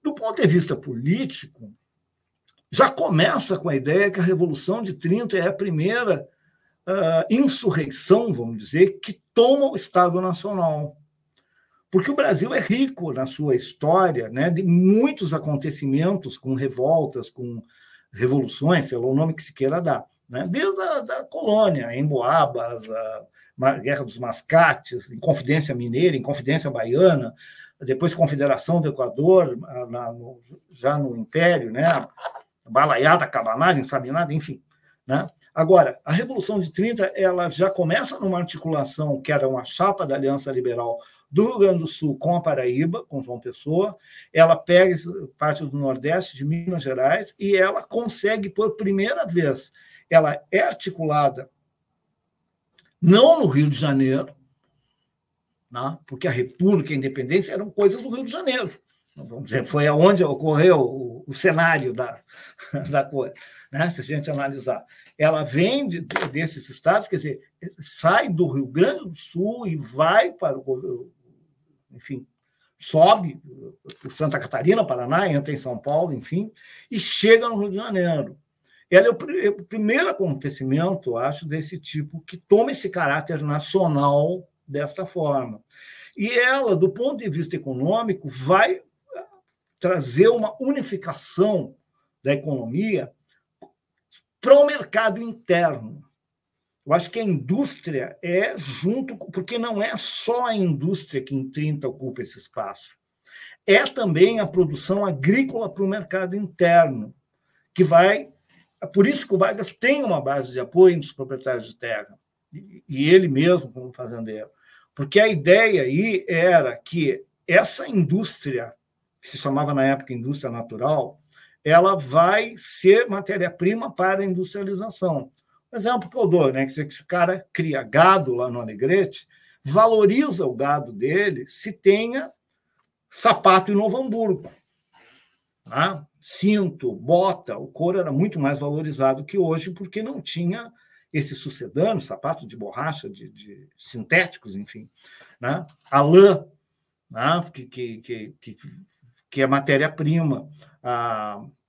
Do ponto de vista político, já começa com a ideia que a Revolução de 30 é a primeira insurreição, vamos dizer, que toma o Estado Nacional. Porque o Brasil é rico na sua história, né, de muitos acontecimentos, com revoltas, com revoluções, sei lá o nome que se queira dar, né, desde a da colônia, Emboabas, a Guerra dos Mascates, Inconfidência Mineira, Inconfidência Baiana, depois Confederação do Equador, já no Império, né, Balaiada, Cabanagem, Sabinada, enfim. Né? Agora, a Revolução de 30 ela já começa numa articulação que era uma chapa da Aliança Liberal do Rio Grande do Sul com a Paraíba, com João Pessoa, ela pega parte do Nordeste, de Minas Gerais, e ela consegue, por primeira vez, ela é articulada não no Rio de Janeiro, né? Porque a República e a Independência eram coisas do Rio de Janeiro. Vamos dizer, foi onde ocorreu o cenário da coisa, né? Se a gente analisar. Ela vem desses estados, quer dizer, sai do Rio Grande do Sul e vai para o, enfim, sobe por Santa Catarina, Paraná, entra em São Paulo, enfim, e chega no Rio de Janeiro. Ela é o primeiro acontecimento, acho, desse tipo, que toma esse caráter nacional desta forma. E ela, do ponto de vista econômico, vai trazer uma unificação da economia para o mercado interno. Eu acho que a indústria é junto, porque não é só a indústria que em 30 ocupa esse espaço, é também a produção agrícola para o mercado interno, que vai... Por isso que o Vargas tem uma base de apoio dos proprietários de terra, e ele mesmo como fazendeiro, porque a ideia aí era que essa indústria, que se chamava na época indústria natural, ela vai ser matéria-prima para a industrialização. O exemplo que eu dou, né, que o cara cria gado lá no Alegrete, valoriza o gado dele se tenha sapato em Novo Hamburgo, né? Cinto, bota, o couro era muito mais valorizado que hoje, porque não tinha esse sucedâneo, sapato de borracha, de sintéticos, enfim, né? A lã, né? que é matéria-prima,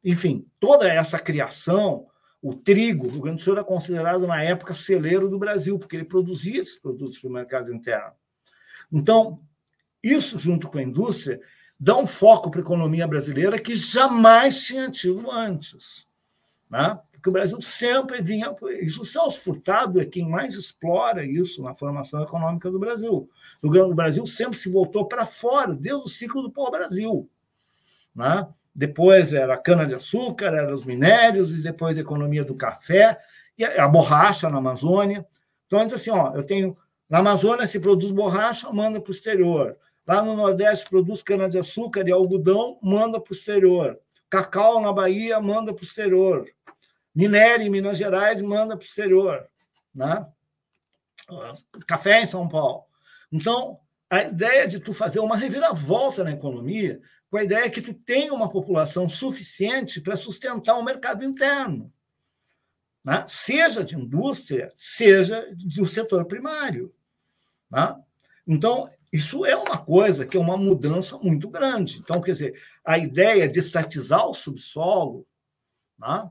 enfim, toda essa criação, o trigo, o Rio Grande do Sul era considerado, na época, celeiro do Brasil, porque ele produzia esses produtos para o mercado interno. Então, isso, junto com a indústria, dá um foco para a economia brasileira que jamais tinha tido antes. Né? Porque o Brasil sempre vinha... Isso, o Celso Furtado é quem mais explora isso na formação econômica do Brasil. O Brasil sempre se voltou para fora, desde o ciclo do pau-brasil. Né? Depois era a cana-de-açúcar, eram os minérios, e depois a economia do café, e a borracha na Amazônia. Então, diz assim, ó, eu tenho... Na Amazônia se produz borracha, manda para o exterior. Lá no Nordeste produz cana-de-açúcar e algodão, manda para o exterior. Cacau na Bahia, manda para o exterior. Minério em Minas Gerais, manda para o exterior. Né? Café em São Paulo. Então, a ideia de tu fazer uma reviravolta na economia, com a ideia que tu tenha uma população suficiente para sustentar o mercado interno. Né? Seja de indústria, seja do setor primário. Né? Então, isso é uma coisa que é uma mudança muito grande. Então, quer dizer, a ideia de estatizar o subsolo, né,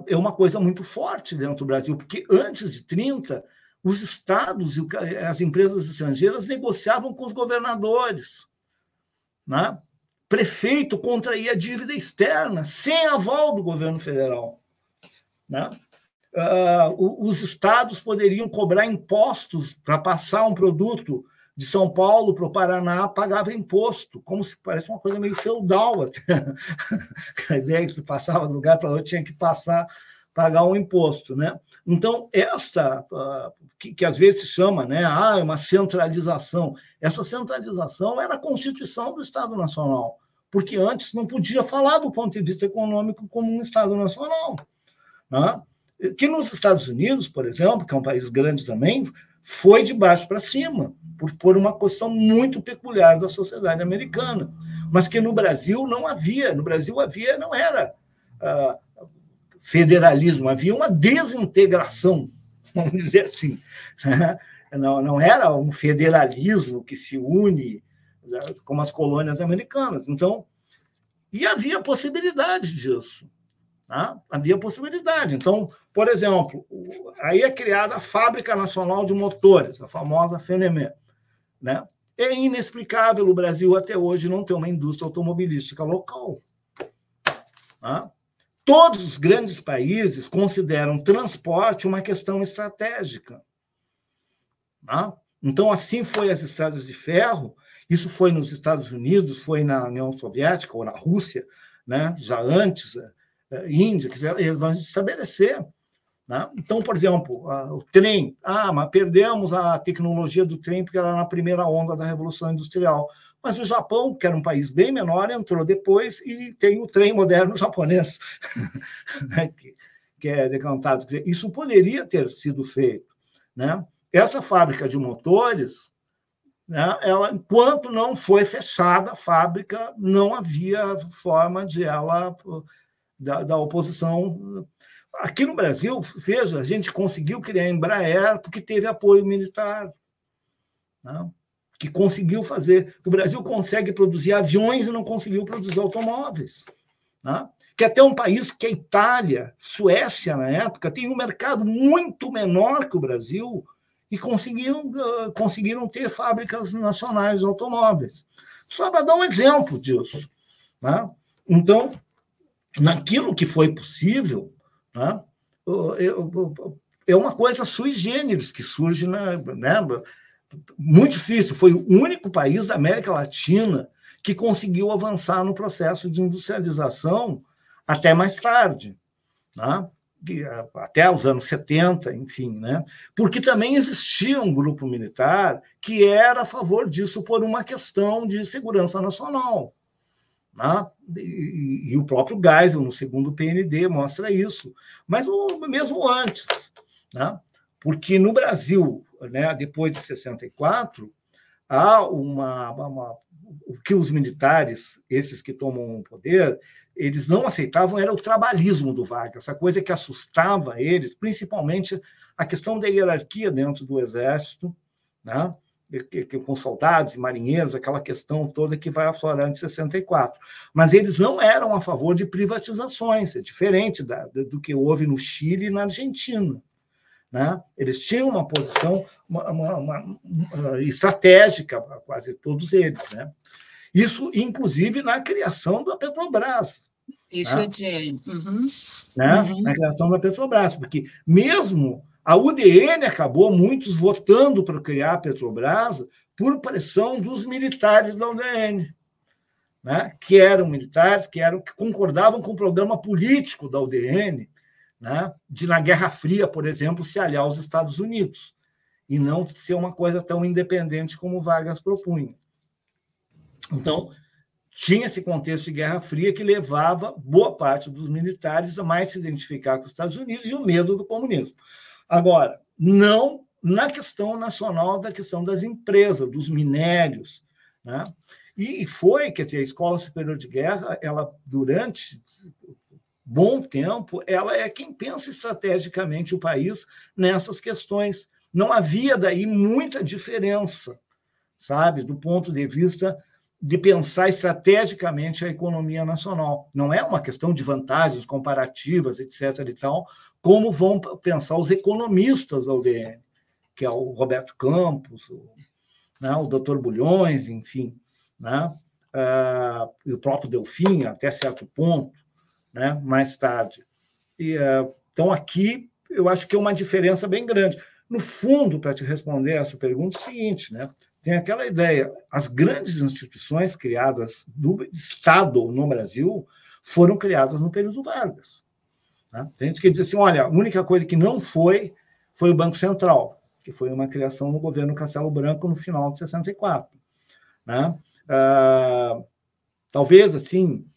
é uma coisa muito forte dentro do Brasil, porque antes de 30, os estados e as empresas estrangeiras negociavam com os governadores. Né? Prefeito contraía dívida externa, sem aval do governo federal. Né? Os estados poderiam cobrar impostos para passar um produto de São Paulo para o Paraná, pagava imposto, como se parece uma coisa meio feudal até. A ideia que tu passava de um lugar para outro tinha que pagar um imposto. Né? Então, essa, que às vezes se chama, né, uma centralização, essa centralização era a Constituição do Estado Nacional, porque antes não podia falar do ponto de vista econômico como um Estado Nacional. Né? Que nos Estados Unidos, por exemplo, que é um país grande também, foi de baixo para cima, por uma questão muito peculiar da sociedade americana, mas que no Brasil não havia. No Brasil não era federalismo, havia uma desintegração, vamos dizer assim. Não era um federalismo que se une como as colônias americanas. Então, e havia possibilidade disso. Tá? Havia possibilidade. Então, por exemplo, aí é criada a Fábrica Nacional de Motores, a famosa FNME. Né? É inexplicável o Brasil até hoje não ter uma indústria automobilística local. Tá? Todos os grandes países consideram transporte uma questão estratégica. Tá? Então, assim foi as estradas de ferro, isso foi nos Estados Unidos, foi na União Soviética ou na Rússia, né? Já antes, Índia, eles vão estabelecer. Né? Então, por exemplo, o trem, mas perdemos a tecnologia do trem porque era na primeira onda da Revolução Industrial. Mas o Japão, que era um país bem menor, entrou depois e tem o trem moderno japonês, né? que é decantado. Quer dizer, isso poderia ter sido feito. Né? Essa fábrica de motores, né, ela, enquanto não foi fechada a fábrica, não havia forma de ela, da oposição. Aqui no Brasil, veja, a gente conseguiu criar a Embraer porque teve apoio militar, né? Que conseguiu fazer. O Brasil consegue produzir aviões e não conseguiu produzir automóveis. Né? Que até um país que é a Itália, Suécia, na época, tem um mercado muito menor que o Brasil e conseguiram ter fábricas nacionais de automóveis. Só para dar um exemplo disso. Né? Então, naquilo que foi possível, né, é uma coisa sui generis que surge, né, muito difícil. Foi o único país da América Latina que conseguiu avançar no processo de industrialização até mais tarde, né? Até os anos 70, enfim, né? Porque também existia um grupo militar que era a favor disso por uma questão de segurança nacional. Né? E o próprio Geisel, no segundo PND, mostra isso. Mas mesmo antes, né? Porque no Brasil, né, depois de 64, há o que os militares, esses que tomam o poder, eles não aceitavam era o trabalhismo do Vargas, essa coisa que assustava eles, principalmente a questão da hierarquia dentro do Exército, né? Com soldados e marinheiros, aquela questão toda que vai aflorando em 64. Mas eles não eram a favor de privatizações, é diferente do que houve no Chile e na Argentina. Né? Eles tinham uma posição estratégica, quase todos eles. Né? Isso, inclusive, na criação da Petrobras. Isso né? eu dizer. Uhum. Né? Uhum. Na criação da Petrobras, porque mesmo a UDN acabou muitos votando para criar a Petrobras por pressão dos militares da UDN, né? Que eram militares, que concordavam com o programa político da UDN, né? De, na Guerra Fria, por exemplo, se aliar aos Estados Unidos e não ser uma coisa tão independente como Vargas propunha. Então, tinha esse contexto de Guerra Fria que levava boa parte dos militares a mais se identificar com os Estados Unidos e o medo do comunismo. Agora, não na questão nacional da questão das empresas, dos minérios. Né? E foi, quer dizer, a Escola Superior de Guerra, ela, durante bom tempo, ela é quem pensa estrategicamente o país nessas questões. Não havia daí muita diferença, sabe, do ponto de vista de pensar estrategicamente a economia nacional. Não é uma questão de vantagens comparativas, etc. e tal, como vão pensar os economistas da UDN, que é o Roberto Campos, o Dr. Bulhões, enfim, né? E o próprio Delfim, até certo ponto, né? Mais tarde. Então, aqui, eu acho que é uma diferença bem grande. No fundo, para te responder essa pergunta, é o seguinte, né? Tem aquela ideia, as grandes instituições criadas do Estado no Brasil foram criadas no período Vargas. Né? Tem gente que diz assim, olha, a única coisa que não foi o Banco Central, que foi uma criação no governo Castelo Branco no final de 64. Né? Talvez, assim,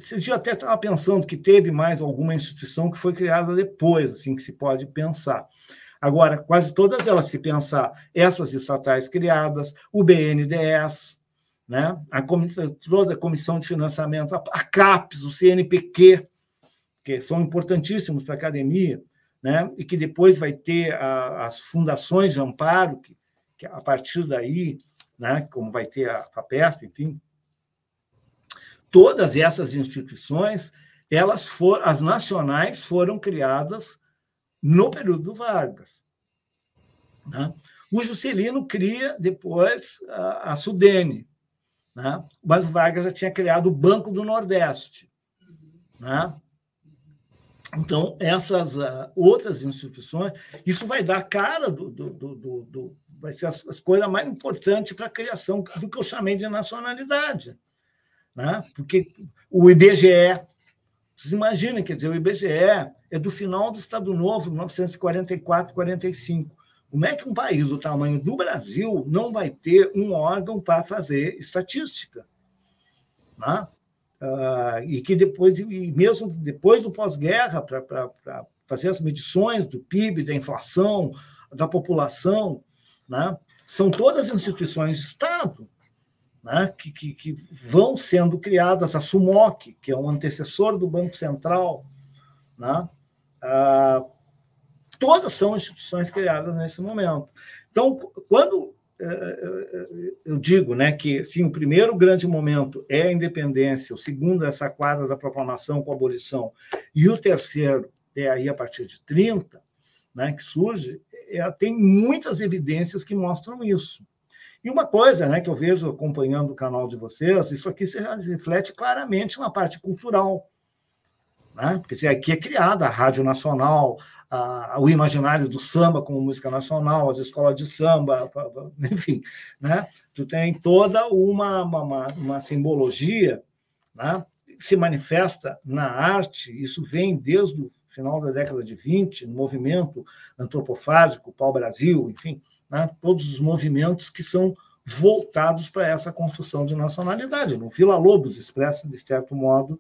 esse dia até estava pensando que teve mais alguma instituição que foi criada depois, assim, que se pode pensar. Agora, quase todas elas, se pensar essas estatais criadas, o BNDES, né? Toda a Comissão de Financiamento, a CAPES, o CNPq, que são importantíssimos para a academia, né? E que depois vai ter as fundações de amparo, que a partir daí, né, como vai ter a FAPESP, enfim, todas essas instituições, as nacionais foram criadas no período do Vargas, né? O Juscelino cria depois a Sudene, né? Mas o Vargas já tinha criado o Banco do Nordeste, né? Então, essas outras instituições, isso vai dar cara vai ser as coisas mais importantes para a criação do que eu chamei de nacionalidade, né? Porque o IBGE, vocês imaginem, quer dizer, o IBGE é do final do Estado Novo, 1944, 45. Como é que um país do tamanho do Brasil não vai ter um órgão para fazer estatística, né? E que depois, e mesmo depois do pós-guerra, para fazer as medições do PIB, da inflação, da população, né? São todas instituições de Estado, né? que vão sendo criadas, a SUMOC, que é um antecessor do Banco Central, né? Todas são instituições criadas nesse momento. Então, quando eu digo, né, que sim, o primeiro grande momento é a independência, o segundo é essa quadra da proclamação com a abolição, e o terceiro é aí a partir de 30, né, que surge, tem muitas evidências que mostram isso. E uma coisa, né, que eu vejo acompanhando o canal de vocês, isso aqui se reflete claramente na parte cultural, né? Porque aqui é criada a Rádio Nacional, o imaginário do samba como música nacional, as escolas de samba, enfim, né? Tu tem toda uma simbologia, né? Se manifesta na arte, isso vem desde o final da década de 20, no movimento antropofágico, pau-brasil, enfim, né? Todos os movimentos que são voltados para essa construção de nacionalidade. No Vila Lobos expressa, de certo modo,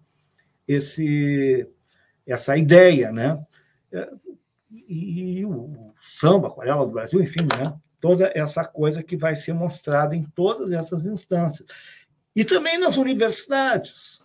essa ideia, né? E o samba, a aquarela do Brasil, enfim, né? Toda essa coisa que vai ser mostrada em todas essas instâncias. E também nas universidades,